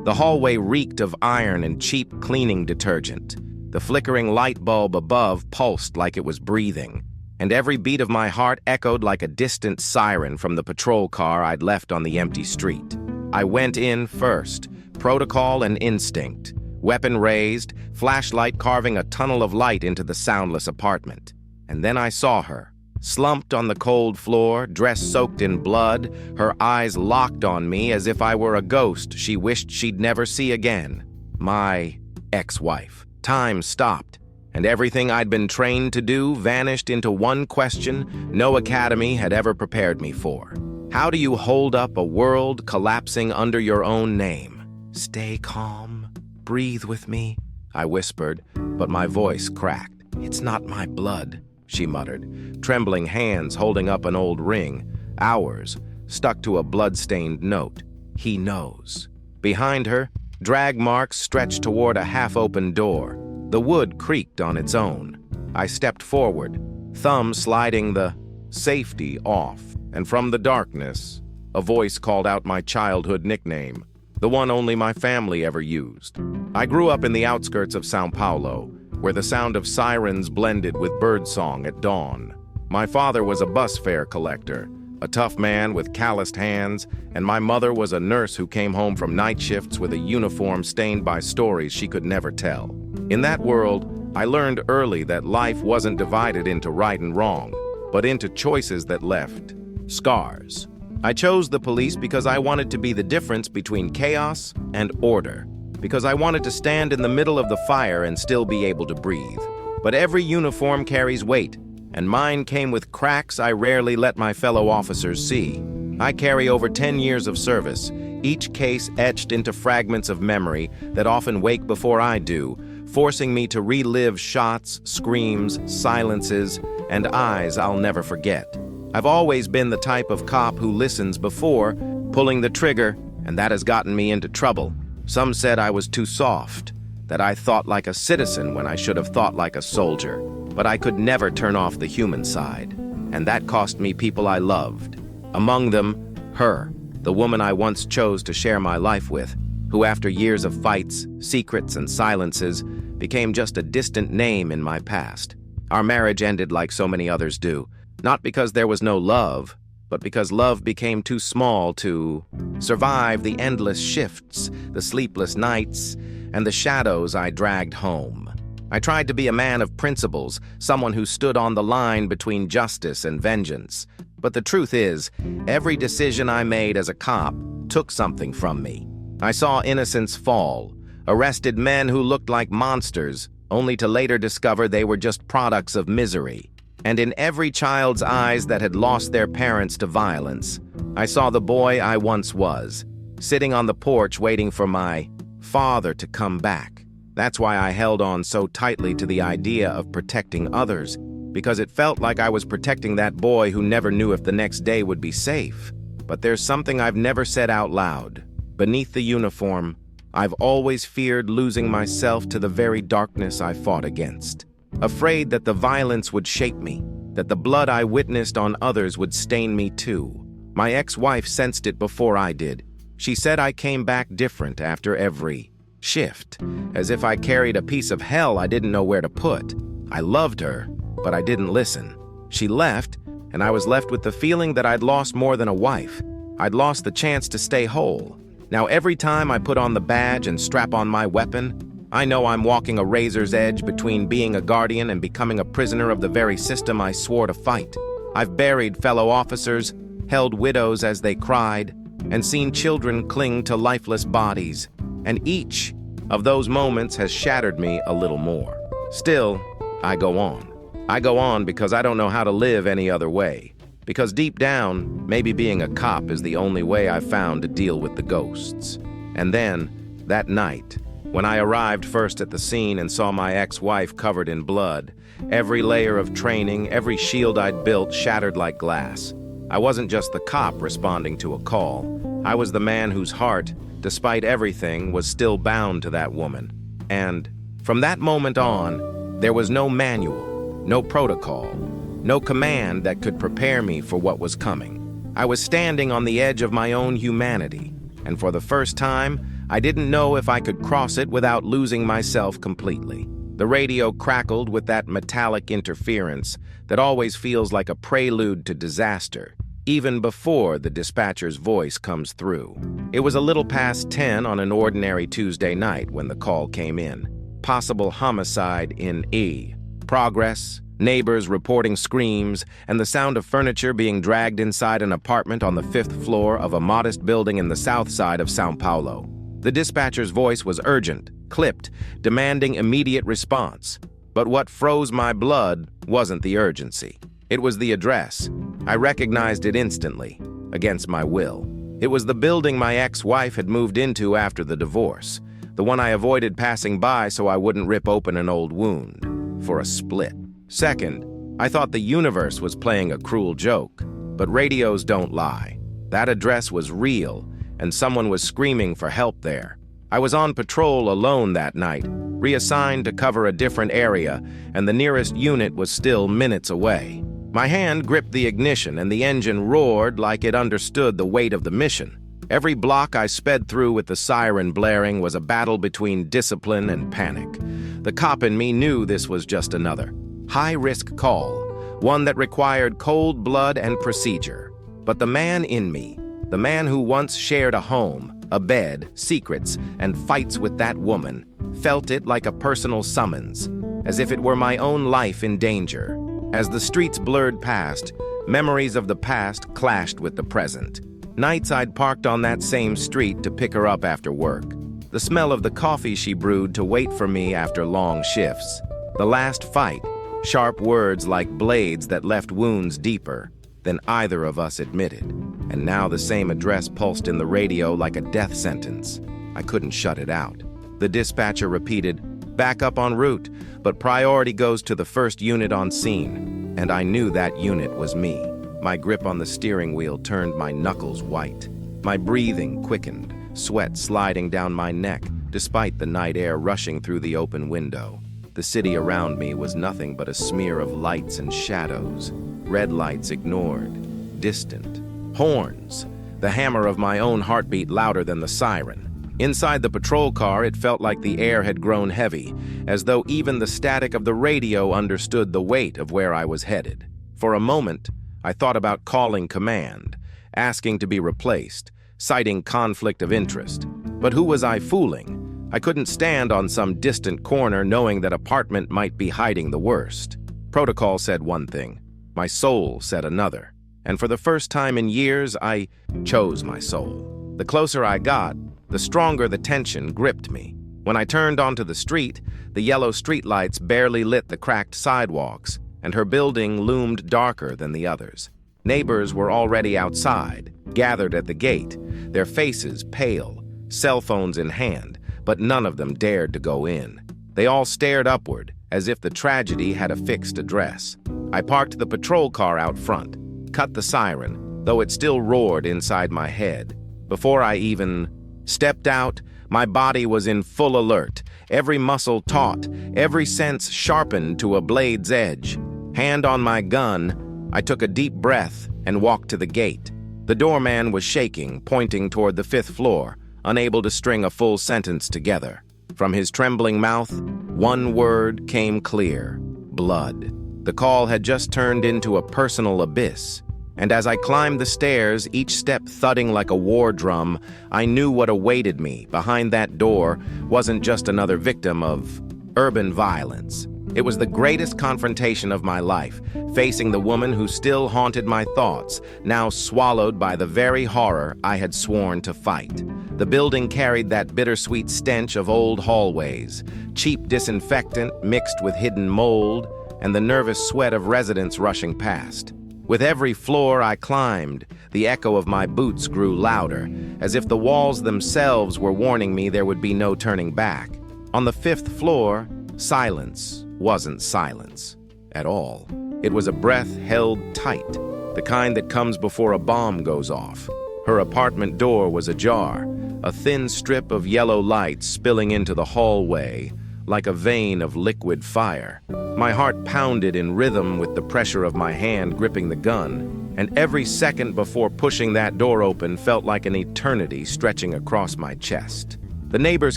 The hallway reeked of iron and cheap cleaning detergent. The flickering light bulb above pulsed like it was breathing, and every beat of my heart echoed like a distant siren from the patrol car I'd left on the empty street. I went in first, protocol and instinct, weapon raised, flashlight carving a tunnel of light into the soundless apartment. And then I saw her, slumped on the cold floor, dress soaked in blood, her eyes locked on me as if I were a ghost she wished she'd never see again. My ex-wife. Time stopped, and everything I'd been trained to do vanished into one question no academy had ever prepared me for. How do you hold up a world collapsing under your own name? Stay calm. Breathe with me, I whispered, but my voice cracked. It's not my blood, she muttered, trembling hands holding up an old ring, ours, stuck to a blood-stained note. He knows. Behind her, drag marks stretched toward a half-open door. The wood creaked on its own. I stepped forward, thumb sliding the safety off, and from the darkness, a voice called out my childhood nickname, the one only my family ever used. I grew up in the outskirts of São Paulo, where the sound of sirens blended with birdsong at dawn. My father was a bus fare collector, a tough man with calloused hands, and my mother was a nurse who came home from night shifts with a uniform stained by stories she could never tell. In that world, I learned early that life wasn't divided into right and wrong, but into choices that left scars. I chose the police because I wanted to be the difference between chaos and order, because I wanted to stand in the middle of the fire and still be able to breathe. But every uniform carries weight, and mine came with cracks I rarely let my fellow officers see. I carry over 10 years of service, each case etched into fragments of memory that often wake before I do, forcing me to relive shots, screams, silences, and eyes I'll never forget. I've always been the type of cop who listens before pulling the trigger, and that has gotten me into trouble. Some said I was too soft, that I thought like a citizen when I should have thought like a soldier, but I could never turn off the human side, and that cost me people I loved. Among them, her, the woman I once chose to share my life with, who after years of fights, secrets, and silences, became just a distant name in my past. Our marriage ended like so many others do, not because there was no love, but because love became too small to survive the endless shifts, the sleepless nights, and the shadows I dragged home. I tried to be a man of principles, someone who stood on the line between justice and vengeance. But the truth is, every decision I made as a cop took something from me. I saw innocents fall, arrested men who looked like monsters, only to later discover they were just products of misery. And in every child's eyes that had lost their parents to violence, I saw the boy I once was, sitting on the porch waiting for my father to come back. That's why I held on so tightly to the idea of protecting others, because it felt like I was protecting that boy who never knew if the next day would be safe. But there's something I've never said out loud. Beneath the uniform, I've always feared losing myself to the very darkness I fought against. Afraid that the violence would shape me, that the blood I witnessed on others would stain me too. My ex-wife sensed it before I did. She said I came back different after every shift, as if I carried a piece of hell I didn't know where to put. I loved her, but I didn't listen. She left, and I was left with the feeling that I'd lost more than a wife. I'd lost the chance to stay whole. Now every time I put on the badge and strap on my weapon, I know I'm walking a razor's edge between being a guardian and becoming a prisoner of the very system I swore to fight. I've buried fellow officers, held widows as they cried, and seen children cling to lifeless bodies, and each of those moments has shattered me a little more. Still, I go on. I go on because I don't know how to live any other way. Because deep down, maybe being a cop is the only way I've found to deal with the ghosts. And then, that night, when I arrived first at the scene and saw my ex-wife covered in blood, every layer of training, every shield I'd built shattered like glass. I wasn't just the cop responding to a call. I was the man whose heart, despite everything, was still bound to that woman. And from that moment on, there was no manual, no protocol, no command that could prepare me for what was coming. I was standing on the edge of my own humanity, and for the first time, I didn't know if I could cross it without losing myself completely. The radio crackled with that metallic interference that always feels like a prelude to disaster, even before the dispatcher's voice comes through. It was a little past 10 on an ordinary Tuesday night when the call came in. Possible homicide in E. Progress, neighbors reporting screams, and the sound of furniture being dragged inside an apartment on the 5th floor of a modest building in the south side of São Paulo. The dispatcher's voice was urgent, clipped, demanding immediate response. But what froze my blood wasn't the urgency. It was the address. I recognized it instantly, against my will. It was the building my ex-wife had moved into after the divorce, the one I avoided passing by so I wouldn't rip open an old wound, for a split. Second, I thought the universe was playing a cruel joke, but radios don't lie. That address was real, and someone was screaming for help there. I was on patrol alone that night, reassigned to cover a different area, and the nearest unit was still minutes away. My hand gripped the ignition, and the engine roared like it understood the weight of the mission. Every block I sped through with the siren blaring was a battle between discipline and panic. The cop in me knew this was just another high-risk call, one that required cold blood and procedure. But the man in me, the man who once shared a home, a bed, secrets, and fights with that woman, felt it like a personal summons, as if it were my own life in danger. As the streets blurred past, memories of the past clashed with the present. Nights I'd parked on that same street to pick her up after work. The smell of the coffee she brewed to wait for me after long shifts. The last fight, sharp words like blades that left wounds deeper than either of us admitted. And now the same address pulsed in the radio like a death sentence. I couldn't shut it out. The dispatcher repeated, "Back up en route, but priority goes to the first unit on scene." And I knew that unit was me. My grip on the steering wheel turned my knuckles white. My breathing quickened, sweat sliding down my neck, despite the night air rushing through the open window. The city around me was nothing but a smear of lights and shadows. Red lights ignored, distant. Horns, the hammer of my own heartbeat louder than the siren. Inside the patrol car, it felt like the air had grown heavy, as though even the static of the radio understood the weight of where I was headed. For a moment, I thought about calling command, asking to be replaced, citing conflict of interest. But who was I fooling? I couldn't stand on some distant corner knowing that apartment might be hiding the worst. Protocol said one thing. My soul said another. And for the first time in years, I chose my soul. The closer I got, the stronger the tension gripped me. When I turned onto the street, the yellow streetlights barely lit the cracked sidewalks, and her building loomed darker than the others. Neighbors were already outside, gathered at the gate, their faces pale, cell phones in hand, but none of them dared to go in. They all stared upward, as if the tragedy had a fixed address. I parked the patrol car out front, cut the siren, though it still roared inside my head. Before I even stepped out, my body was in full alert, every muscle taut, every sense sharpened to a blade's edge. Hand on my gun, I took a deep breath and walked to the gate. The doorman was shaking, pointing toward the 5th floor, unable to string a full sentence together. From his trembling mouth, one word came clear: blood. The call had just turned into a personal abyss. And as I climbed the stairs, each step thudding like a war drum, I knew what awaited me behind that door wasn't just another victim of urban violence. It was the greatest confrontation of my life, facing the woman who still haunted my thoughts, now swallowed by the very horror I had sworn to fight. The building carried that bittersweet stench of old hallways, cheap disinfectant mixed with hidden mold, and the nervous sweat of residents rushing past. With every floor I climbed, the echo of my boots grew louder, as if the walls themselves were warning me there would be no turning back. On the 5th floor, silence wasn't silence at all. It was a breath held tight, the kind that comes before a bomb goes off. Her apartment door was ajar, a thin strip of yellow light spilling into the hallway like a vein of liquid fire. My heart pounded in rhythm with the pressure of my hand gripping the gun, and every second before pushing that door open felt like an eternity stretching across my chest. The neighbors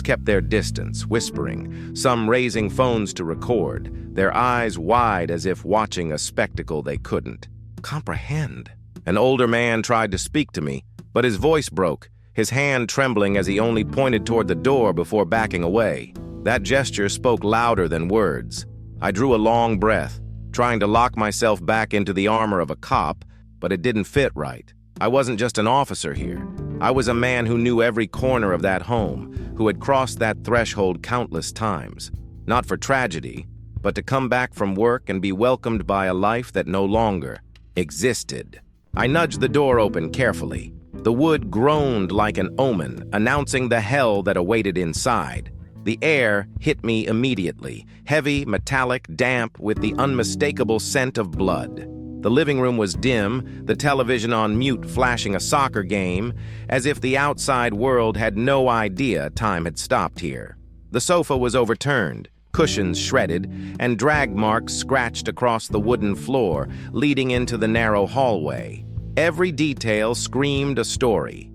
kept their distance, whispering, some raising phones to record, their eyes wide as if watching a spectacle they couldn't comprehend. An older man tried to speak to me, but his voice broke, his hand trembling as he only pointed toward the door before backing away. That gesture spoke louder than words. I drew a long breath, trying to lock myself back into the armor of a cop, but it didn't fit right. I wasn't just an officer here. I was a man who knew every corner of that home, who had crossed that threshold countless times, not for tragedy, but to come back from work and be welcomed by a life that no longer existed. I nudged the door open carefully. The wood groaned like an omen, announcing the hell that awaited inside. The air hit me immediately, heavy, metallic, damp, with the unmistakable scent of blood. The living room was dim, the television on mute flashing a soccer game, as if the outside world had no idea time had stopped here. The sofa was overturned, cushions shredded, and drag marks scratched across the wooden floor, leading into the narrow hallway. Every detail screamed a story.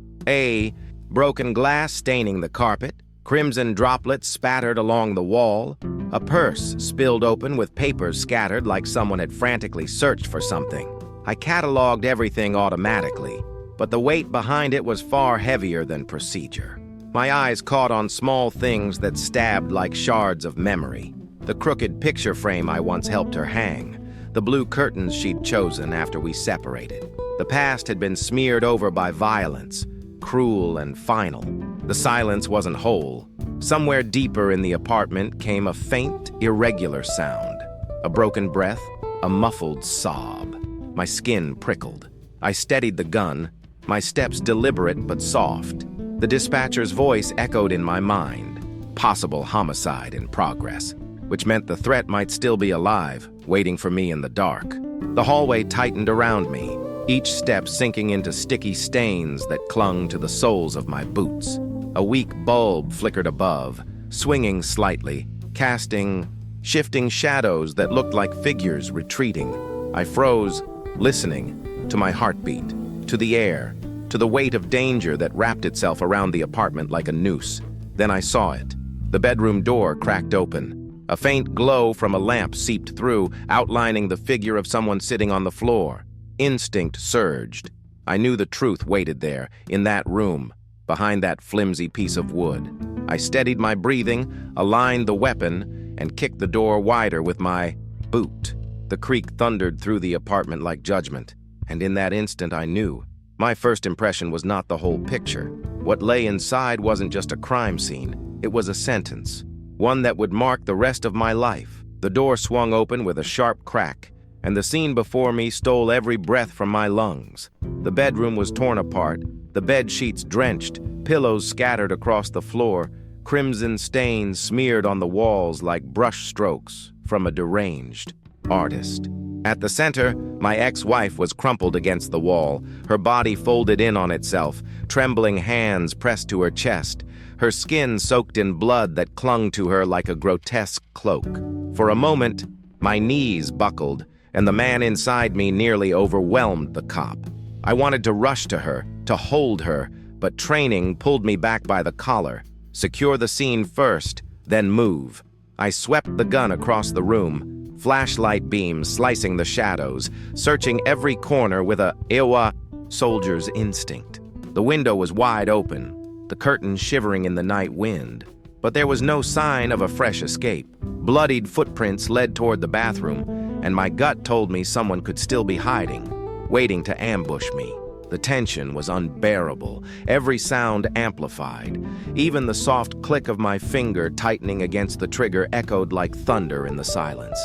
Broken glass staining the carpet, crimson droplets spattered along the wall, a purse spilled open with papers scattered like someone had frantically searched for something. I cataloged everything automatically, but the weight behind it was far heavier than procedure. My eyes caught on small things that stabbed like shards of memory. The crooked picture frame I once helped her hang, the blue curtains she'd chosen after we separated. The past had been smeared over by violence, cruel and final. The silence wasn't whole. Somewhere deeper in the apartment came a faint, irregular sound. A broken breath, a muffled sob. My skin prickled. I steadied the gun, my steps deliberate but soft. The dispatcher's voice echoed in my mind. Possible homicide in progress, which meant the threat might still be alive, waiting for me in the dark. The hallway tightened around me, each step sinking into sticky stains that clung to the soles of my boots. A weak bulb flickered above, swinging slightly, casting shifting shadows that looked like figures retreating. I froze, listening to my heartbeat, to the air, to the weight of danger that wrapped itself around the apartment like a noose. Then I saw it. The bedroom door cracked open. A faint glow from a lamp seeped through, outlining the figure of someone sitting on the floor. Instinct surged. I knew the truth waited there, in that room, behind that flimsy piece of wood. I steadied my breathing, aligned the weapon, and kicked the door wider with my boot. The creak thundered through the apartment like judgment, and in that instant I knew. My first impression was not the whole picture. What lay inside wasn't just a crime scene, it was a sentence, one that would mark the rest of my life. The door swung open with a sharp crack, and the scene before me stole every breath from my lungs. The bedroom was torn apart, the bed sheets drenched, pillows scattered across the floor, crimson stains smeared on the walls like brush strokes from a deranged artist. At the center, my ex-wife was crumpled against the wall, her body folded in on itself, trembling hands pressed to her chest, her skin soaked in blood that clung to her like a grotesque cloak. For a moment, my knees buckled, and the man inside me nearly overwhelmed the cop. I wanted to rush to her, to hold her, but training pulled me back by the collar. Secure the scene first, then move. I swept the gun across the room, flashlight beams slicing the shadows, searching every corner with a soldier's instinct. The window was wide open, the curtains shivering in the night wind, but there was no sign of a fresh escape. Bloodied footprints led toward the bathroom, and my gut told me someone could still be hiding, waiting to ambush me. The tension was unbearable, every sound amplified. Even the soft click of my finger tightening against the trigger echoed like thunder in the silence.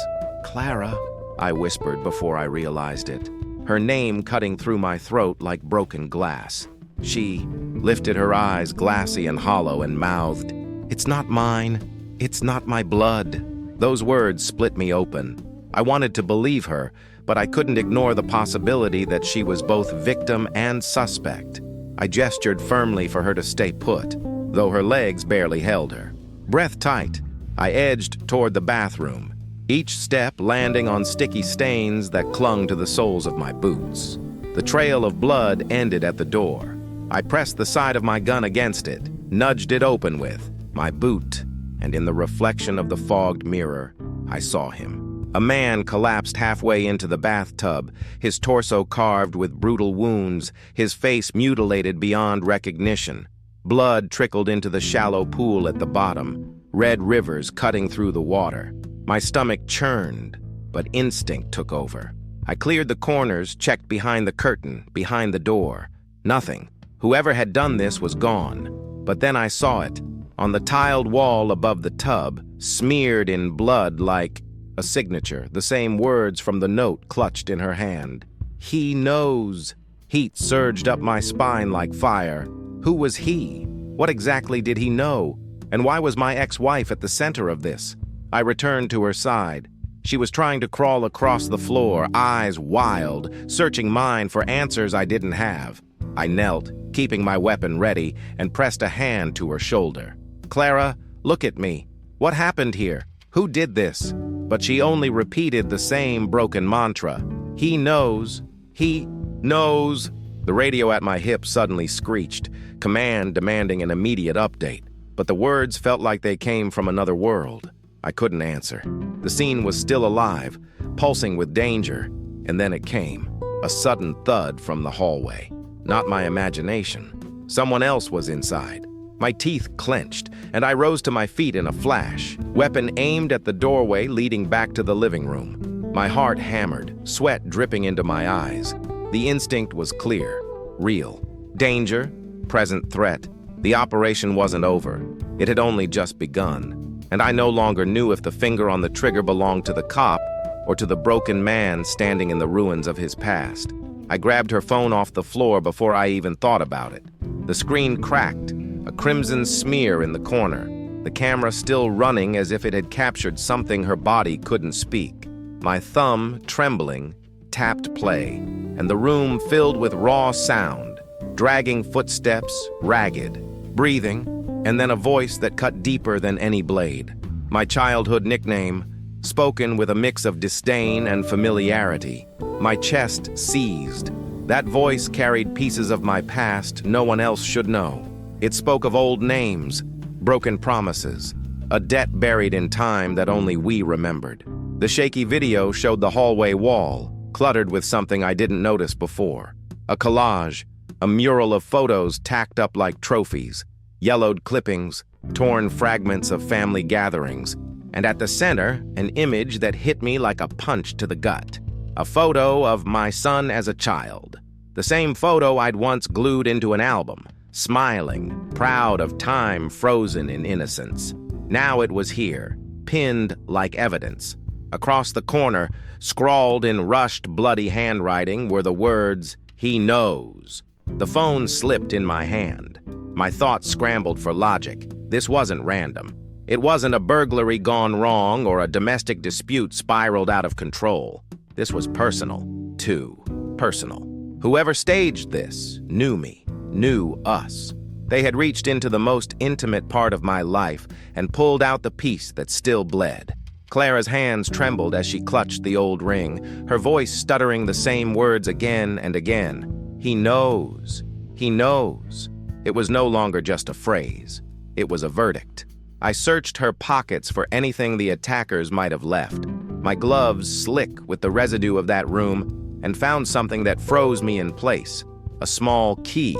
"Clara," I whispered before I realized it, her name cutting through my throat like broken glass. She lifted her eyes, glassy and hollow, and mouthed, "It's not mine. It's not my blood." Those words split me open. I wanted to believe her, but I couldn't ignore the possibility that she was both victim and suspect. I gestured firmly for her to stay put, though her legs barely held her. Breath tight, I edged toward the bathroom, each step landing on sticky stains that clung to the soles of my boots. The trail of blood ended at the door. I pressed the side of my gun against it, nudged it open with my boot, and in the reflection of the fogged mirror, I saw him. A man collapsed halfway into the bathtub, his torso carved with brutal wounds, his face mutilated beyond recognition. Blood trickled into the shallow pool at the bottom, red rivers cutting through the water. My stomach churned, but instinct took over. I cleared the corners, checked behind the curtain, behind the door. Nothing. Whoever had done this was gone. But then I saw it, on the tiled wall above the tub, smeared in blood like a signature, the same words from the note clutched in her hand. He knows. Heat surged up my spine like fire. Who was he? What exactly did he know? And why was my ex-wife at the center of this? I returned to her side. She was trying to crawl across the floor, eyes wild, searching mine for answers I didn't have. I knelt, keeping my weapon ready, and pressed a hand to her shoulder. "Clara, look at me. What happened here? Who did this?" But she only repeated the same broken mantra. He knows. He knows. The radio at my hip suddenly screeched, command demanding an immediate update. But the words felt like they came from another world. I couldn't answer. The scene was still alive, pulsing with danger, and then it came. A sudden thud from the hallway. Not my imagination. Someone else was inside. My teeth clenched, and I rose to my feet in a flash, weapon aimed at the doorway leading back to the living room. My heart hammered, sweat dripping into my eyes. The instinct was clear, real. Danger, present threat. The operation wasn't over. It had only just begun, and I no longer knew if the finger on the trigger belonged to the cop or to the broken man standing in the ruins of his past. I grabbed her phone off the floor before I even thought about it. The screen cracked, a crimson smear in the corner, the camera still running as if it had captured something her body couldn't speak. My thumb, trembling, tapped play, and the room filled with raw sound, dragging footsteps, ragged, breathing, and then a voice that cut deeper than any blade. My childhood nickname, spoken with a mix of disdain and familiarity. My chest seized. That voice carried pieces of my past no one else should know. It spoke of old names, broken promises, a debt buried in time that only we remembered. The shaky video showed the hallway wall, cluttered with something I didn't notice before. A collage, a mural of photos tacked up like trophies, yellowed clippings, torn fragments of family gatherings, and at the center, an image that hit me like a punch to the gut. A photo of my son as a child. The same photo I'd once glued into an album, smiling, proud of time frozen in innocence. Now it was here, pinned like evidence. Across the corner, scrawled in rushed, bloody handwriting, were the words, "He knows." The phone slipped in my hand. My thoughts scrambled for logic. This wasn't random. It wasn't a burglary gone wrong or a domestic dispute spiraled out of control. This was personal, too personal. Whoever staged this knew me, knew us. They had reached into the most intimate part of my life and pulled out the piece that still bled. Clara's hands trembled as she clutched the old ring, her voice stuttering the same words again and again. He knows. He knows. It was no longer just a phrase. It was a verdict. I searched her pockets for anything the attackers might have left, my gloves slick with the residue of that room, and found something that froze me in place. A small key,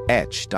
etched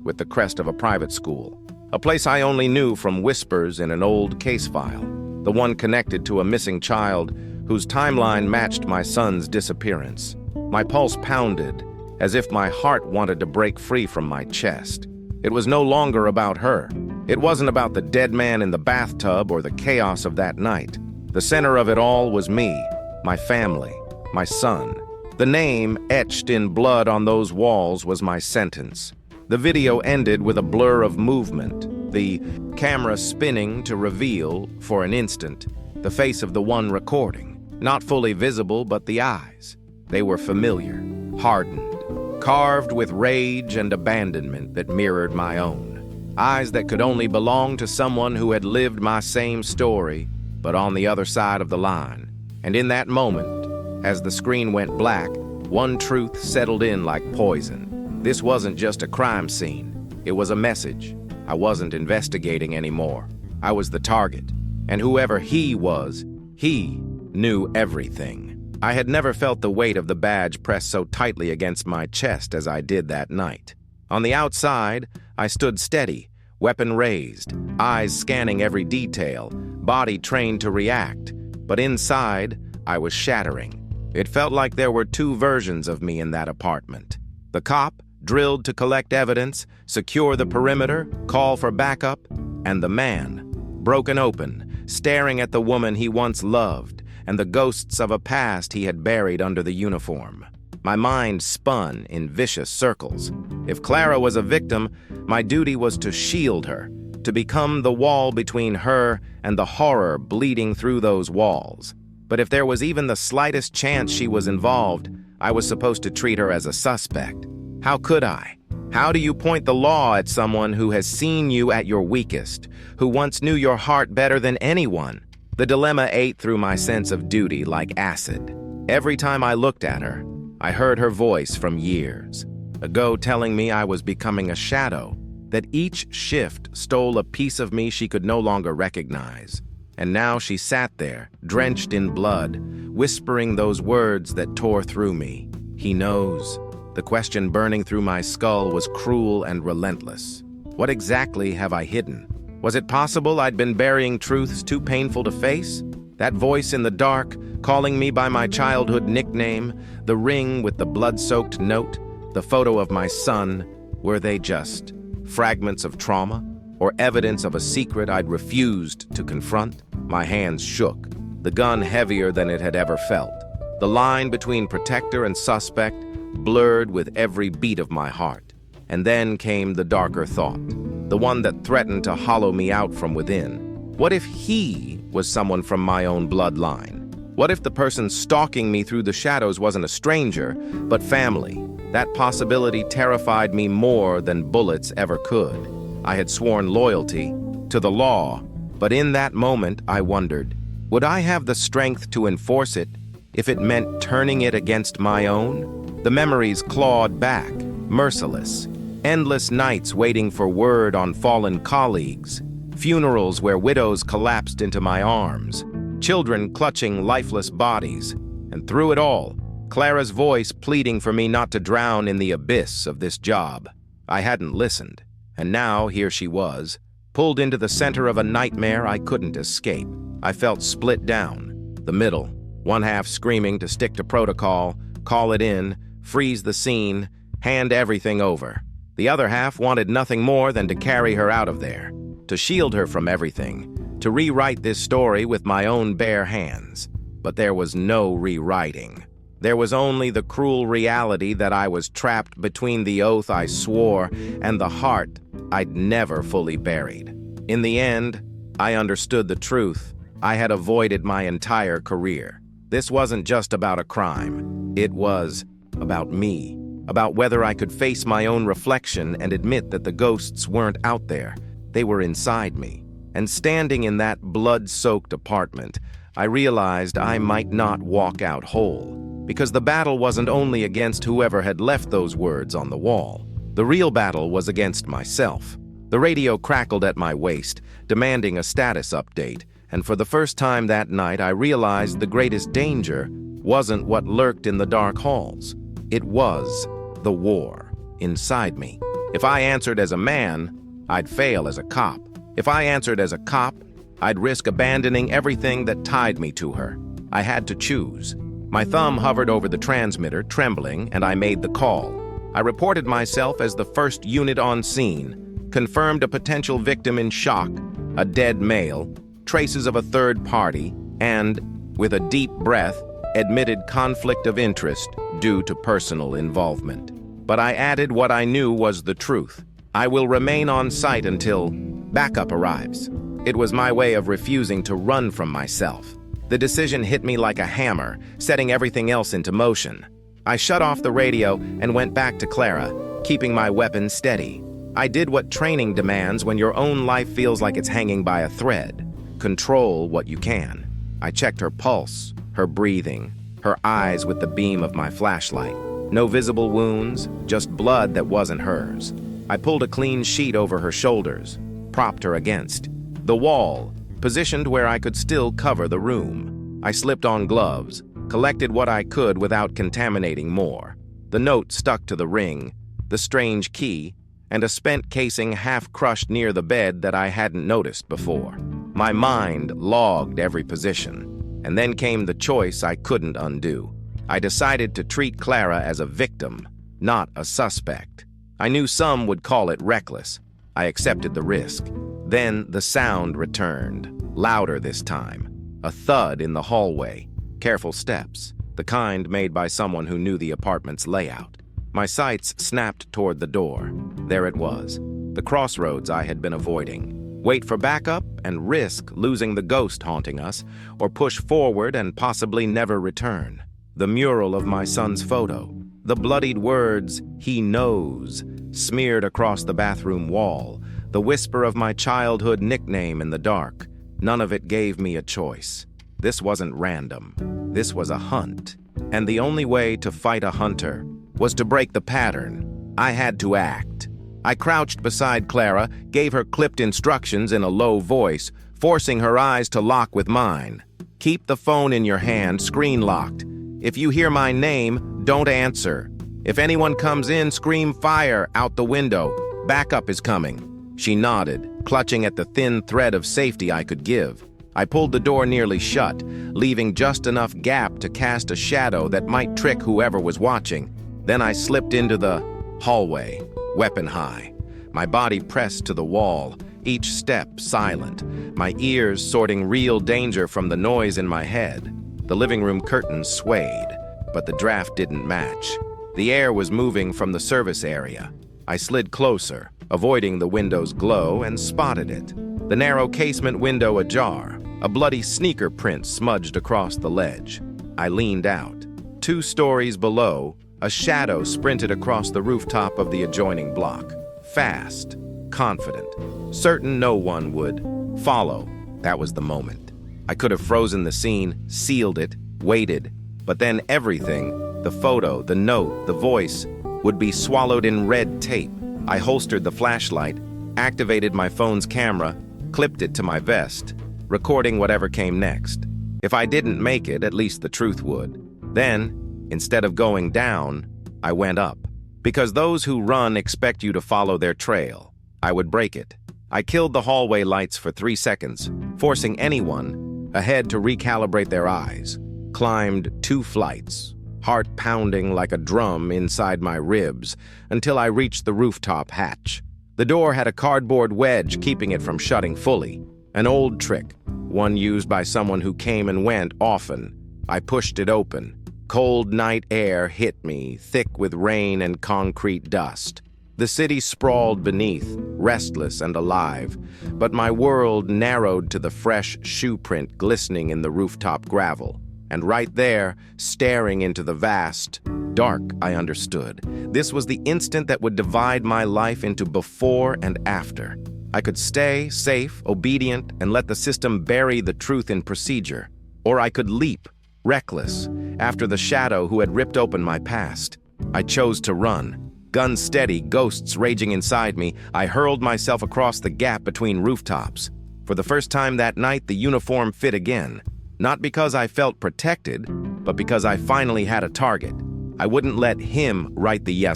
with the crest of a private school. A place I only knew from whispers in an old case file, the one connected to a missing child whose timeline matched my son's disappearance. My pulse pounded, as if my heart wanted to break free from my chest. It was no longer about her. It wasn't about the dead man in the bathtub or the chaos of that night. The center of it all was me, my family, my son. The name etched in blood on those walls was my sentence. The video ended with a blur of movement, the camera spinning to reveal, for an instant, the face of the one recording. Not fully visible, but the eyes. They were familiar, hardened, carved with rage and abandonment that mirrored my own. Eyes that could only belong to someone who had lived my same story, but on the other side of the line. And in that moment, as the screen went black, one truth settled in like poison. This wasn't just a crime scene. It was a message, I wasn't investigating anymore. I was the target. And whoever he was, he knew everything. I had never felt the weight of the badge pressed so tightly against my chest as I did that night. On the outside, I stood steady, weapon raised, eyes scanning every detail, body trained to react. But inside, I was shattering. It felt like there were two versions of me in that apartment. The cop, drilled to collect evidence, secure the perimeter, call for backup, and the man, broken open, staring at the woman he once loved, and the ghosts of a past he had buried under the uniform. My mind spun in vicious circles. If Clara was a victim, my duty was to shield her, to become the wall between her and the horror bleeding through those walls. But if there was even the slightest chance she was involved, I was supposed to treat her as a suspect. How could I? How do you point the law at someone who has seen you at your weakest, who once knew your heart better than anyone? The dilemma ate through my sense of duty like acid. Every time I looked at her, I heard her voice from years ago telling me I was becoming a shadow, that each shift stole a piece of me she could no longer recognize. And now she sat there, drenched in blood, whispering those words that tore through me. He knows. The question burning through my skull was cruel and relentless. What exactly have I hidden? Was it possible I'd been burying truths too painful to face? That voice in the dark, calling me by my childhood nickname, the ring with the blood-soaked note, the photo of my son, were they just fragments of trauma or evidence of a secret I'd refused to confront? My hands shook, the gun heavier than it had ever felt. The line between protector and suspect blurred with every beat of my heart. And then came the darker thought, the one that threatened to hollow me out from within. What if he was someone from my own bloodline? What if the person stalking me through the shadows wasn't a stranger, but family? That possibility terrified me more than bullets ever could. I had sworn loyalty to the law, but in that moment I wondered, would I have the strength to enforce it if it meant turning it against my own? The memories clawed back, merciless. Endless nights waiting for word on fallen colleagues, funerals where widows collapsed into my arms, children clutching lifeless bodies, and through it all, Clara's voice pleading for me not to drown in the abyss of this job. I hadn't listened, and now here she was, pulled into the center of a nightmare I couldn't escape. I felt split down, the middle, one half screaming to stick to protocol, call it in, freeze the scene, hand everything over. The other half wanted nothing more than to carry her out of there, to shield her from everything, to rewrite this story with my own bare hands. But there was no rewriting. There was only the cruel reality that I was trapped between the oath I swore and the heart I'd never fully buried. In the end, I understood the truth I had avoided my entire career. This wasn't just about a crime. It was about me. About whether I could face my own reflection and admit that the ghosts weren't out there. They were inside me. And standing in that blood-soaked apartment, I realized I might not walk out whole. Because the battle wasn't only against whoever had left those words on the wall. The real battle was against myself. The radio crackled at my waist, demanding a status update. And for the first time that night, I realized the greatest danger wasn't what lurked in the dark halls. It was the war inside me. If I answered as a man, I'd fail as a cop. If I answered as a cop, I'd risk abandoning everything that tied me to her. I had to choose. My thumb hovered over the transmitter, trembling, and I made the call. I reported myself as the first unit on scene, confirmed a potential victim in shock, a dead male, traces of a third party, and, with a deep breath, admitted conflict of interest due to personal involvement. But I added what I knew was the truth. I will remain on site until backup arrives. It was my way of refusing to run from myself. The decision hit me like a hammer, setting everything else into motion. I shut off the radio and went back to Clara, keeping my weapon steady. I did what training demands when your own life feels like it's hanging by a thread. Control what you can. I checked her pulse, her breathing, her eyes with the beam of my flashlight. No visible wounds, just blood that wasn't hers. I pulled a clean sheet over her shoulders, propped her against the wall, positioned where I could still cover the room. I slipped on gloves, collected what I could without contaminating more. The note stuck to the ring, the strange key, and a spent casing half crushed near the bed that I hadn't noticed before. My mind logged every position, and then came the choice I couldn't undo. I decided to treat Clara as a victim, not a suspect. I knew some would call it reckless. I accepted the risk. Then the sound returned, louder this time. A thud in the hallway, careful steps, the kind made by someone who knew the apartment's layout. My sights snapped toward the door. There it was, the crossroads I had been avoiding. Wait for backup and risk losing the ghost haunting us, or push forward and possibly never return. The mural of my son's photo, the bloodied words, "He knows," smeared across the bathroom wall, the whisper of my childhood nickname in the dark. None of it gave me a choice. This wasn't random. This was a hunt. And the only way to fight a hunter was to break the pattern. I had to act. I crouched beside Clara, gave her clipped instructions in a low voice, forcing her eyes to lock with mine. Keep the phone in your hand, screen locked. If you hear my name, don't answer. If anyone comes in, scream fire out the window. Backup is coming. She nodded, clutching at the thin thread of safety I could give. I pulled the door nearly shut, leaving just enough gap to cast a shadow that might trick whoever was watching. Then I slipped into the hallway, weapon high. My body pressed to the wall, each step silent, my ears sorting real danger from the noise in my head. The living room curtains swayed, but the draft didn't match. The air was moving from the service area. I slid closer, avoiding the window's glow, and spotted it. The narrow casement window ajar, a bloody sneaker print smudged across the ledge. I leaned out. 2 stories below, a shadow sprinted across the rooftop of the adjoining block. Fast, confident, certain no one would follow. That was the moment. I could have frozen the scene, sealed it, waited, but then everything, the photo, the note, the voice, would be swallowed in red tape. I holstered the flashlight, activated my phone's camera, clipped it to my vest, recording whatever came next. If I didn't make it, at least the truth would. Then, instead of going down, I went up. Because those who run expect you to follow their trail. I would break it. I killed the hallway lights for 3 seconds, forcing anyone ahead to recalibrate their eyes. Climbed 2 flights, heart pounding like a drum inside my ribs, until I reached the rooftop hatch. The door had a cardboard wedge keeping it from shutting fully. An old trick, one used by someone who came and went often. I pushed it open. Cold night air hit me, thick with rain and concrete dust. The city sprawled beneath, restless and alive, but my world narrowed to the fresh shoe print glistening in the rooftop gravel. And right there, staring into the vast, dark, I understood. This was the instant that would divide my life into before and after. I could stay safe, obedient, and let the system bury the truth in procedure. Or I could leap, reckless, after the shadow who had ripped open my past. I chose to run. Gun steady, ghosts raging inside me, I hurled myself across the gap between rooftops. For the first time that night, the uniform fit again. Not because I felt protected, but because I finally had a target. I wouldn't let him write the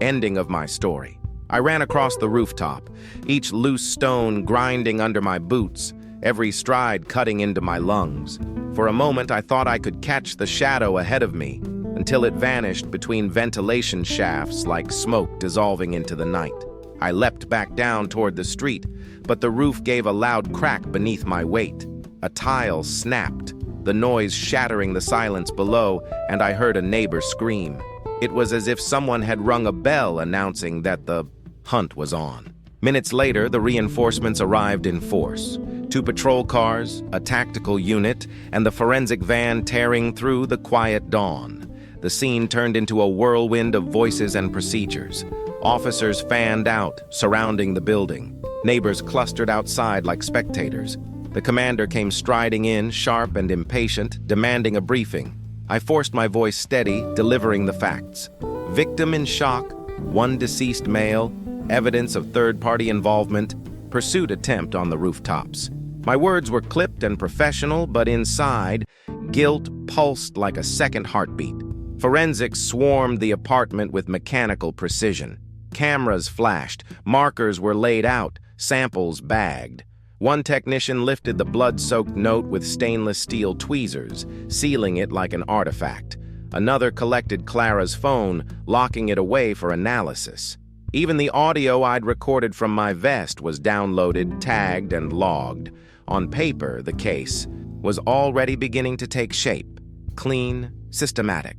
ending of my story. I ran across the rooftop, each loose stone grinding under my boots, every stride cutting into my lungs. For a moment, I thought I could catch the shadow ahead of me, until it vanished between ventilation shafts like smoke dissolving into the night. I leapt back down toward the street, but the roof gave a loud crack beneath my weight. A tile snapped, the noise shattering the silence below, and I heard a neighbor scream. It was as if someone had rung a bell announcing that the hunt was on. Minutes later, the reinforcements arrived in force. 2 patrol cars, a tactical unit, and the forensic van tearing through the quiet dawn. The scene turned into a whirlwind of voices and procedures. Officers fanned out, surrounding the building. Neighbors clustered outside like spectators. The commander came striding in, sharp and impatient, demanding a briefing. I forced my voice steady, delivering the facts. Victim in shock, 1 deceased male, evidence of third-party involvement, pursuit attempt on the rooftops. My words were clipped and professional, but inside, guilt pulsed like a second heartbeat. Forensics swarmed the apartment with mechanical precision. Cameras flashed, markers were laid out, samples bagged. One technician lifted the blood-soaked note with stainless steel tweezers, sealing it like an artifact. Another collected Clara's phone, locking it away for analysis. Even the audio I'd recorded from my vest was downloaded, tagged, and logged. On paper, the case was already beginning to take shape. Clean, systematic.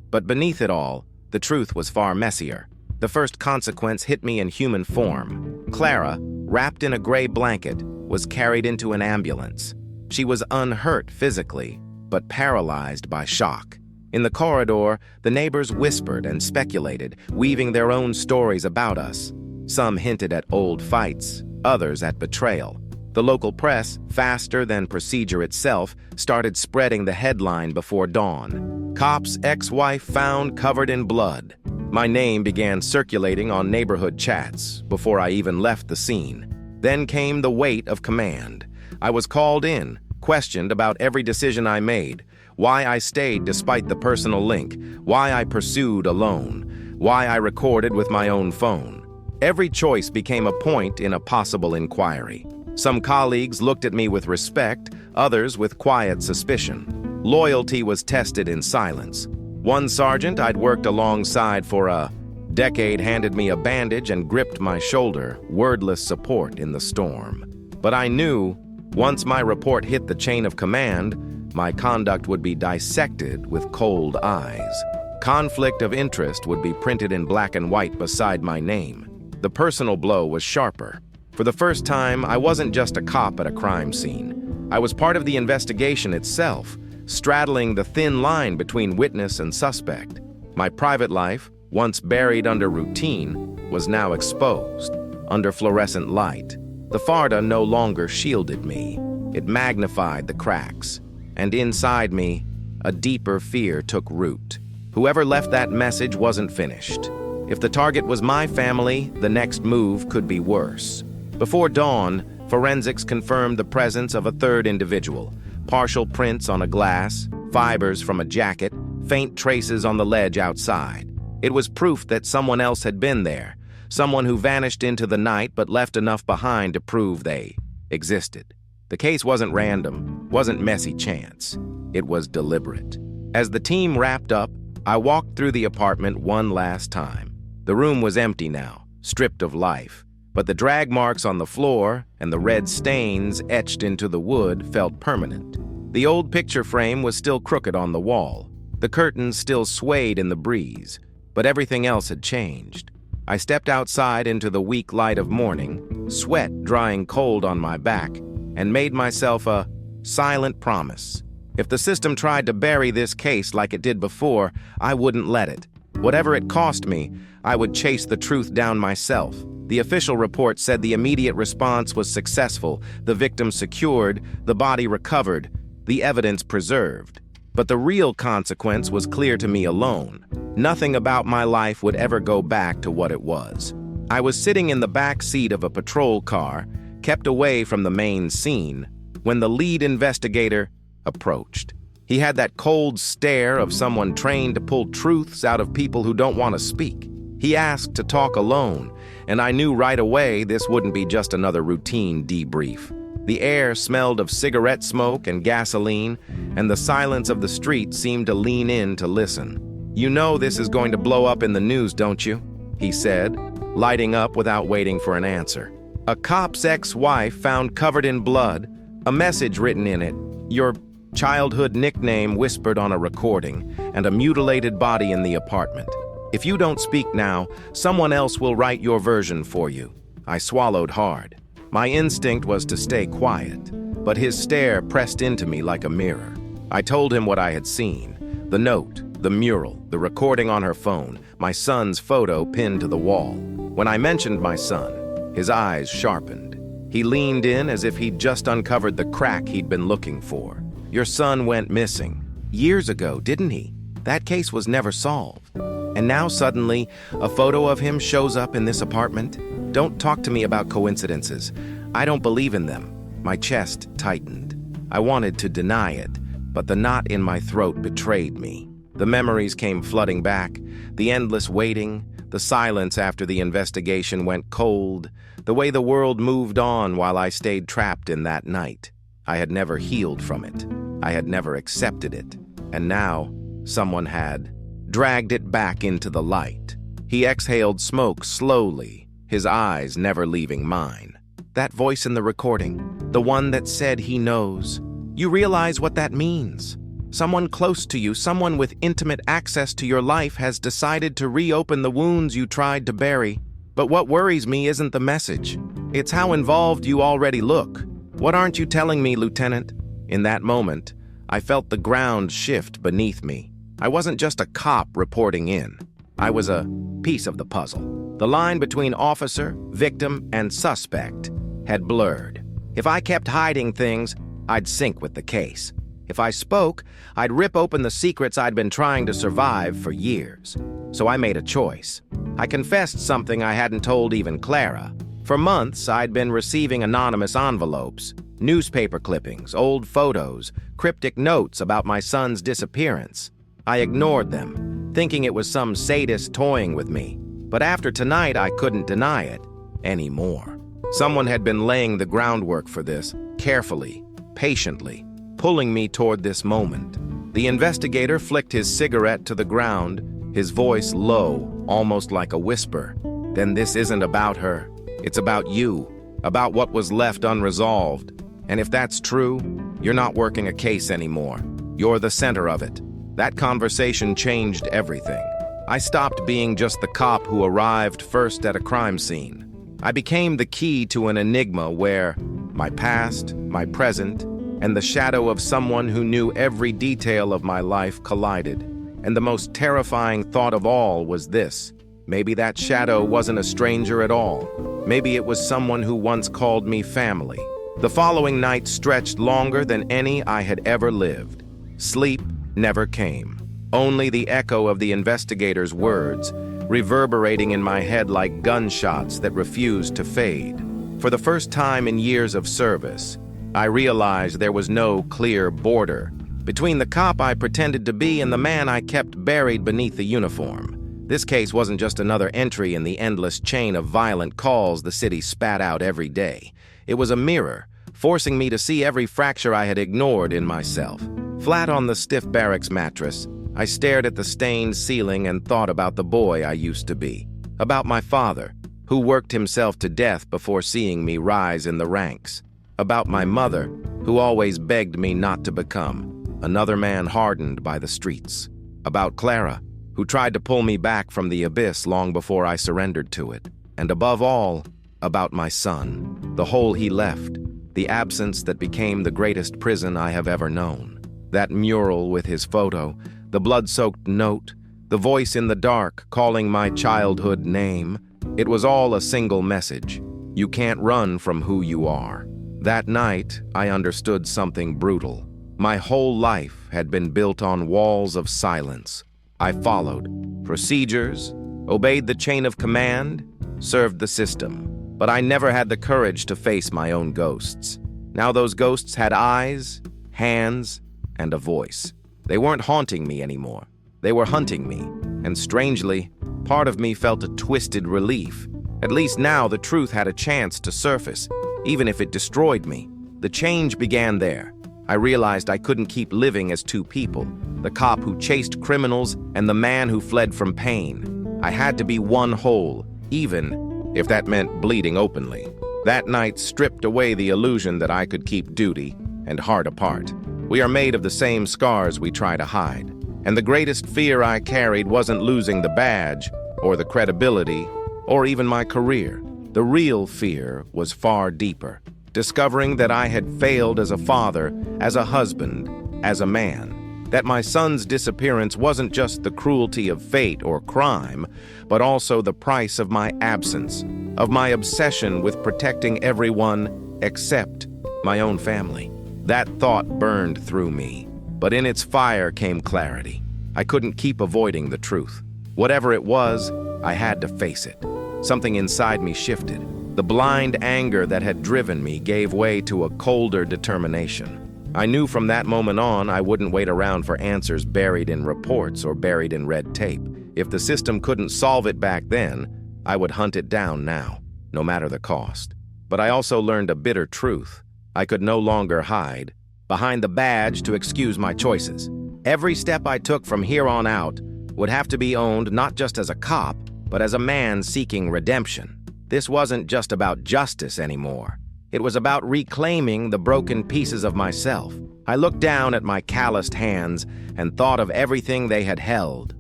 But beneath it all, the truth was far messier. The first consequence hit me in human form. Clara, wrapped in a gray blanket, was carried into an ambulance. She was unhurt physically, but paralyzed by shock. In the corridor, the neighbors whispered and speculated, weaving their own stories about us. Some hinted at old fights, others at betrayal. The local press, faster than procedure itself, started spreading the headline before dawn. Cop's ex-wife found covered in blood. My name began circulating on neighborhood chats before I even left the scene. Then came the weight of command. I was called in, questioned about every decision I made, why I stayed despite the personal link, why I pursued alone, why I recorded with my own phone. Every choice became a point in a possible inquiry. Some colleagues looked at me with respect, others with quiet suspicion. Loyalty was tested in silence. One sergeant I'd worked alongside for a decade handed me a bandage and gripped my shoulder, wordless support in the storm. But I knew, once my report hit the chain of command, my conduct would be dissected with cold eyes. Conflict of interest would be printed in black and white beside my name. The personal blow was sharper. For the first time, I wasn't just a cop at a crime scene. I was part of the investigation itself, straddling the thin line between witness and suspect. My private life, once buried under routine, was now exposed, under fluorescent light. The FARDA no longer shielded me. It magnified the cracks. And inside me, a deeper fear took root. Whoever left that message wasn't finished. If the target was my family, the next move could be worse. Before dawn, forensics confirmed the presence of a third individual. Partial prints on a glass, fibers from a jacket, faint traces on the ledge outside. It was proof that someone else had been there, someone who vanished into the night but left enough behind to prove they existed. The case wasn't random, wasn't messy chance. It was deliberate. As the team wrapped up, I walked through the apartment one last time. The room was empty now, stripped of life, but the drag marks on the floor and the red stains etched into the wood felt permanent. The old picture frame was still crooked on the wall. The curtains still swayed in the breeze, but everything else had changed. I stepped outside into the weak light of morning, sweat drying cold on my back, and made myself a silent promise. If the system tried to bury this case like it did before, I wouldn't let it. Whatever it cost me, I would chase the truth down myself. The official report said the immediate response was successful, the victim secured, the body recovered, the evidence preserved. But the real consequence was clear to me alone. Nothing about my life would ever go back to what it was. I was sitting in the back seat of a patrol car, kept away from the main scene, when the lead investigator approached. He had that cold stare of someone trained to pull truths out of people who don't want to speak. He asked to talk alone, and I knew right away this wouldn't be just another routine debrief. The air smelled of cigarette smoke and gasoline, and the silence of the street seemed to lean in to listen. "You know this is going to blow up in the news, don't you?" he said, lighting up without waiting for an answer. A cop's ex-wife found covered in blood, a message written in it, your childhood nickname whispered on a recording, and a mutilated body in the apartment. If you don't speak now, someone else will write your version for you. I swallowed hard. My instinct was to stay quiet, but his stare pressed into me like a mirror. I told him what I had seen. The note, the mural, the recording on her phone, my son's photo pinned to the wall. When I mentioned my son, his eyes sharpened. He leaned in as if he'd just uncovered the crack he'd been looking for. Your son went missing. Years ago, didn't he? That case was never solved. And now suddenly, a photo of him shows up in this apartment. Don't talk to me about coincidences. I don't believe in them. My chest tightened. I wanted to deny it, but the knot in my throat betrayed me. The memories came flooding back, the endless waiting, the silence after the investigation went cold, the way the world moved on while I stayed trapped in that night. I had never healed from it. I had never accepted it. And now, someone had dragged it back into the light. He exhaled smoke slowly, his eyes never leaving mine. That voice in the recording, the one that said he knows. You realize what that means. Someone close to you, someone with intimate access to your life has decided to reopen the wounds you tried to bury. But what worries me isn't the message. It's how involved you already look. What aren't you telling me, Lieutenant? In that moment, I felt the ground shift beneath me. I wasn't just a cop reporting in. I was a piece of the puzzle. The line between officer, victim, and suspect had blurred. If I kept hiding things, I'd sink with the case. If I spoke, I'd rip open the secrets I'd been trying to survive for years. So I made a choice. I confessed something I hadn't told even Clara. For months, I'd been receiving anonymous envelopes, newspaper clippings, old photos, cryptic notes about my son's disappearance. I ignored them, thinking it was some sadist toying with me. But after tonight, I couldn't deny it anymore. Someone had been laying the groundwork for this, carefully, patiently, pulling me toward this moment. The investigator flicked his cigarette to the ground, his voice low, almost like a whisper. Then this isn't about her. It's about you, about what was left unresolved. And if that's true, you're not working a case anymore. You're the center of it. That conversation changed everything. I stopped being just the cop who arrived first at a crime scene. I became the key to an enigma where my past, my present, and the shadow of someone who knew every detail of my life collided. And the most terrifying thought of all was this: maybe that shadow wasn't a stranger at all. Maybe it was someone who once called me family. The following night stretched longer than any I had ever lived. Sleep never came. Only the echo of the investigator's words, reverberating in my head like gunshots that refused to fade. For the first time in years of service, I realized there was no clear border between the cop I pretended to be and the man I kept buried beneath the uniform. This case wasn't just another entry in the endless chain of violent calls the city spat out every day. It was a mirror, forcing me to see every fracture I had ignored in myself. Flat on the stiff barracks mattress, I stared at the stained ceiling and thought about the boy I used to be. About my father, who worked himself to death before seeing me rise in the ranks. About my mother, who always begged me not to become another man hardened by the streets. About Clara, who tried to pull me back from the abyss long before I surrendered to it. And above all, about my son, the hole he left, the absence that became the greatest prison I have ever known. That mural with his photo, the blood-soaked note, the voice in the dark calling my childhood name, it was all a single message. You can't run from who you are. That night, I understood something brutal. My whole life had been built on walls of silence. I followed procedures, obeyed the chain of command, served the system. But I never had the courage to face my own ghosts. Now those ghosts had eyes, hands, and a voice. They weren't haunting me anymore. They were hunting me. And strangely, part of me felt a twisted relief. At least now the truth had a chance to surface, even if it destroyed me. The change began there. I realized I couldn't keep living as two people, the cop who chased criminals and the man who fled from pain. I had to be one whole, even if that meant bleeding openly. That night stripped away the illusion that I could keep duty and heart apart. We are made of the same scars we try to hide. And the greatest fear I carried wasn't losing the badge, or the credibility, or even my career. The real fear was far deeper. Discovering that I had failed as a father, as a husband, as a man. That my son's disappearance wasn't just the cruelty of fate or crime, but also the price of my absence, of my obsession with protecting everyone except my own family. That thought burned through me, but in its fire came clarity. I couldn't keep avoiding the truth. Whatever it was, I had to face it. something inside me shifted. The blind anger that had driven me gave way to a colder determination. I knew from that moment on I wouldn't wait around for answers buried in reports or buried in red tape. If the system couldn't solve it back then, I would hunt it down now, no matter the cost. But I also learned a bitter truth. I could no longer hide behind the badge to excuse my choices. Every step I took from here on out would have to be owned not just as a cop, but as a man seeking redemption. This wasn't just about justice anymore. It was about reclaiming the broken pieces of myself. I looked down at my calloused hands and thought of everything they had held.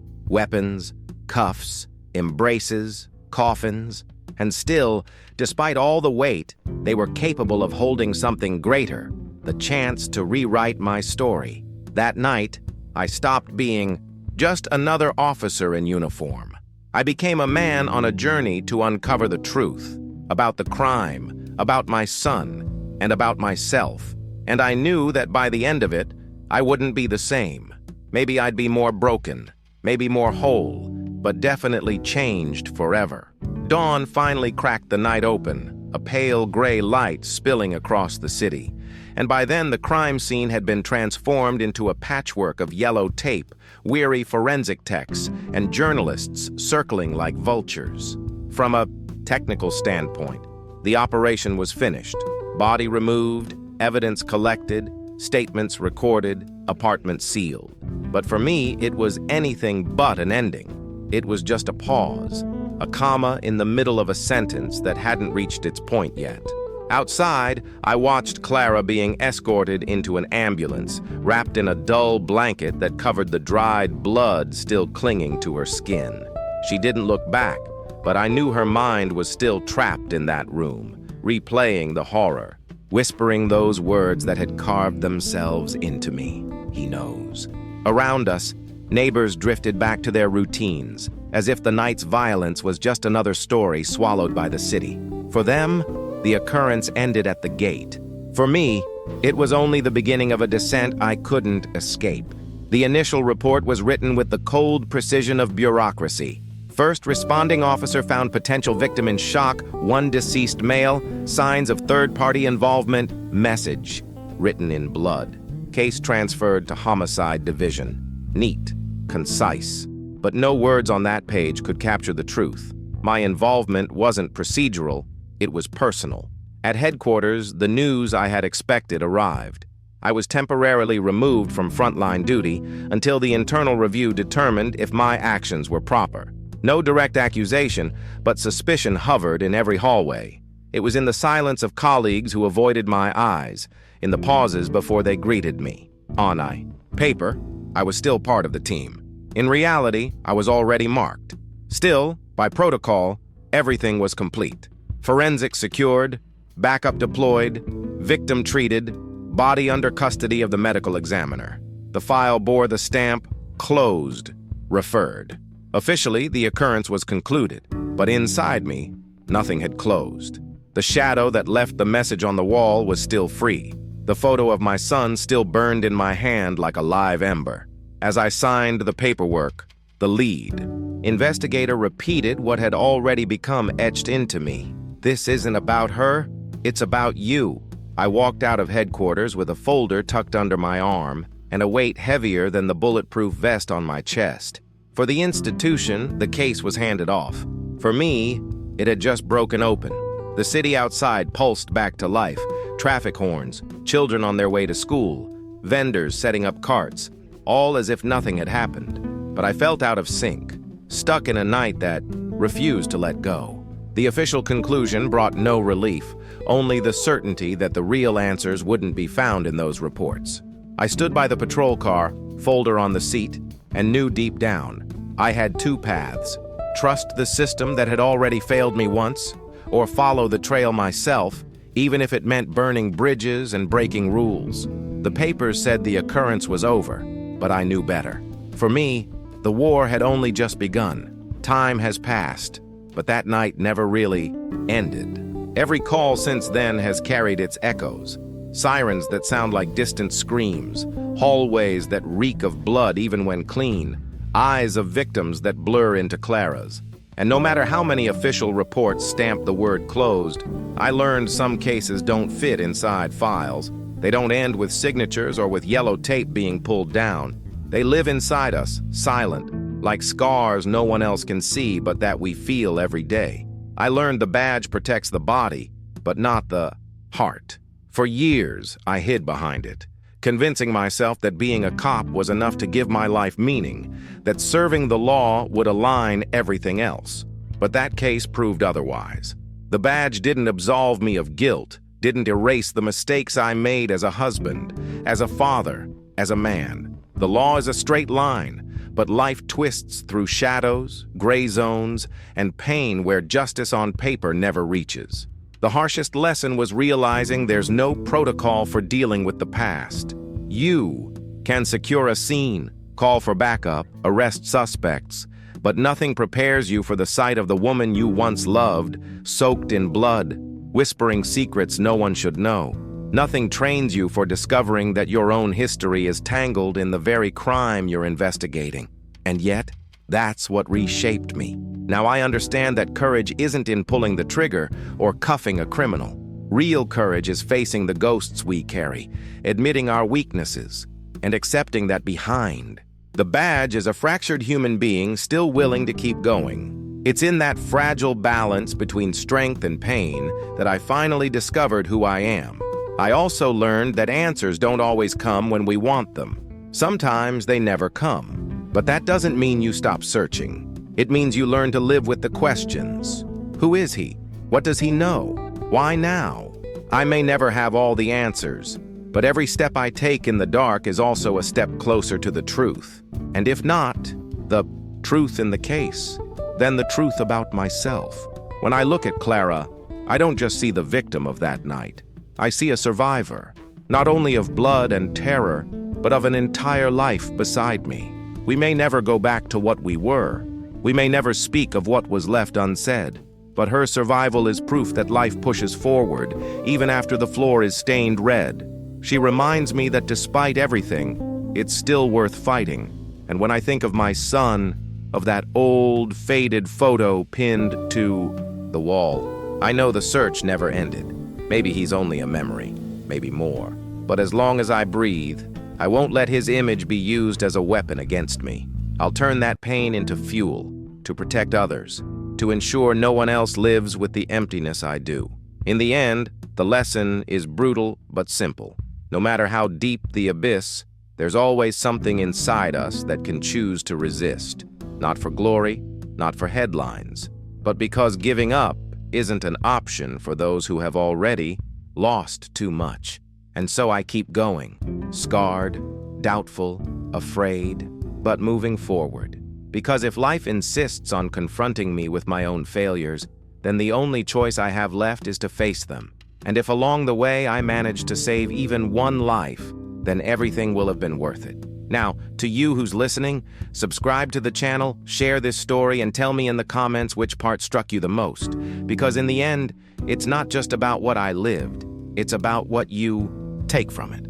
Weapons, cuffs, embraces, coffins, and still, despite all the weight, they were capable of holding something greater, the chance to rewrite my story. That night, I stopped being just another officer in uniform. I became a man on a journey to uncover the truth about the crime, about my son, and about myself. And I knew that by the end of it, I wouldn't be the same. Maybe I'd be more broken, maybe more whole, but definitely changed forever. Dawn finally cracked the night open, a pale gray light spilling across the city. And by then the crime scene had been transformed into a patchwork of yellow tape, weary forensic techs, and journalists circling like vultures. From a technical standpoint, the operation was finished. Body removed, evidence collected, statements recorded, apartment sealed. But for me, it was anything but an ending. It was just a pause, a comma in the middle of a sentence that hadn't reached its point yet. Outside, I watched Clara being escorted into an ambulance, wrapped in a dull blanket that covered the dried blood still clinging to her skin. She didn't look back, but I knew her mind was still trapped in that room, replaying the horror, whispering those words that had carved themselves into me. He knows. Around us, neighbors drifted back to their routines, as if the night's violence was just another story swallowed by the city. For them, the occurrence ended at the gate. For me, it was only the beginning of a descent I couldn't escape. The initial report was written with the cold precision of bureaucracy. First responding officer found potential victim in shock, one deceased male, signs of third-party involvement, message, written in blood. Case transferred to homicide division. Neat, concise. But no words on that page could capture the truth. My involvement wasn't procedural, it was personal. At headquarters, the news I had expected arrived. I was temporarily removed from frontline duty until the internal review determined if my actions were proper. No direct accusation, but suspicion hovered in every hallway. It was in the silence of colleagues who avoided my eyes, in the pauses before they greeted me. On paper, I was still part of the team. In reality, I was already marked. Still, by protocol, everything was complete. Forensics secured, backup deployed, victim treated, body under custody of the medical examiner. The file bore the stamp, closed, referred. Officially, the occurrence was concluded, but inside me, nothing had closed. The shadow that left the message on the wall was still free. The photo of my son still burned in my hand like a live ember. As I signed the paperwork, the lead investigator repeated what had already become etched into me. This isn't about her, it's about you. I walked out of headquarters with a folder tucked under my arm and a weight heavier than the bulletproof vest on my chest. For the institution, the case was handed off. For me, it had just broken open. The city outside pulsed back to life. Traffic horns, children on their way to school, vendors setting up carts, all as if nothing had happened. But I felt out of sync, stuck in a night that refused to let go. The official conclusion brought no relief, only the certainty that the real answers wouldn't be found in those reports. I stood by the patrol car, folder on the seat, and knew deep down I had two paths: trust the system that had already failed me once, or follow the trail myself, even if it meant burning bridges and breaking rules. The papers said the occurrence was over, but I knew better. For me, the war had only just begun. Time has passed, but that night never really ended. Every call since then has carried its echoes. Sirens that sound like distant screams, hallways that reek of blood even when clean, eyes of victims that blur into Clara's. And no matter how many official reports stamp the word closed, I learned some cases don't fit inside files. They don't end with signatures or with yellow tape being pulled down. They live inside us, silent, like scars no one else can see but that we feel every day. I learned the badge protects the body, but not the heart. For years, I hid behind it, convincing myself that being a cop was enough to give my life meaning, that serving the law would align everything else. But that case proved otherwise. The badge didn't absolve me of guilt, didn't erase the mistakes I made as a husband, as a father, as a man. The law is a straight line, but life twists through shadows, gray zones, and pain where justice on paper never reaches. The harshest lesson was realizing there's no protocol for dealing with the past. You can secure a scene, call for backup, arrest suspects, but nothing prepares you for the sight of the woman you once loved, soaked in blood, whispering secrets no one should know. Nothing trains you for discovering that your own history is tangled in the very crime you're investigating. And yet, that's what reshaped me. Now I understand that courage isn't in pulling the trigger or cuffing a criminal. Real courage is facing the ghosts we carry, admitting our weaknesses, and accepting that behind the badge is a fractured human being still willing to keep going. It's in that fragile balance between strength and pain that I finally discovered who I am. I also learned that answers don't always come when we want them. Sometimes they never come. But that doesn't mean you stop searching. It means you learn to live with the questions. Who is he? What does he know? Why now? I may never have all the answers, but every step I take in the dark is also a step closer to the truth. And if not, the truth in the case, then the truth about myself. When I look at Clara, I don't just see the victim of that night. I see a survivor, not only of blood and terror, but of an entire life beside me. We may never go back to what we were. We may never speak of what was left unsaid, but her survival is proof that life pushes forward, even after the floor is stained red. She reminds me that despite everything, it's still worth fighting. And when I think of my son, of that old, faded photo pinned to the wall, I know the search never ended. Maybe he's only a memory, maybe more. But as long as I breathe, I won't let his image be used as a weapon against me. I'll turn that pain into fuel, to protect others, to ensure no one else lives with the emptiness I do. In the end, the lesson is brutal but simple. No matter how deep the abyss, there's always something inside us that can choose to resist. Not for glory, not for headlines, but because giving up isn't an option for those who have already lost too much. And so I keep going, scarred, doubtful, afraid, but moving forward. Because if life insists on confronting me with my own failures, then the only choice I have left is to face them. And if along the way I manage to save even one life, then everything will have been worth it. Now, to you who's listening, subscribe to the channel, share this story, and tell me in the comments which part struck you the most. Because in the end, it's not just about what I lived, it's about what you take from it.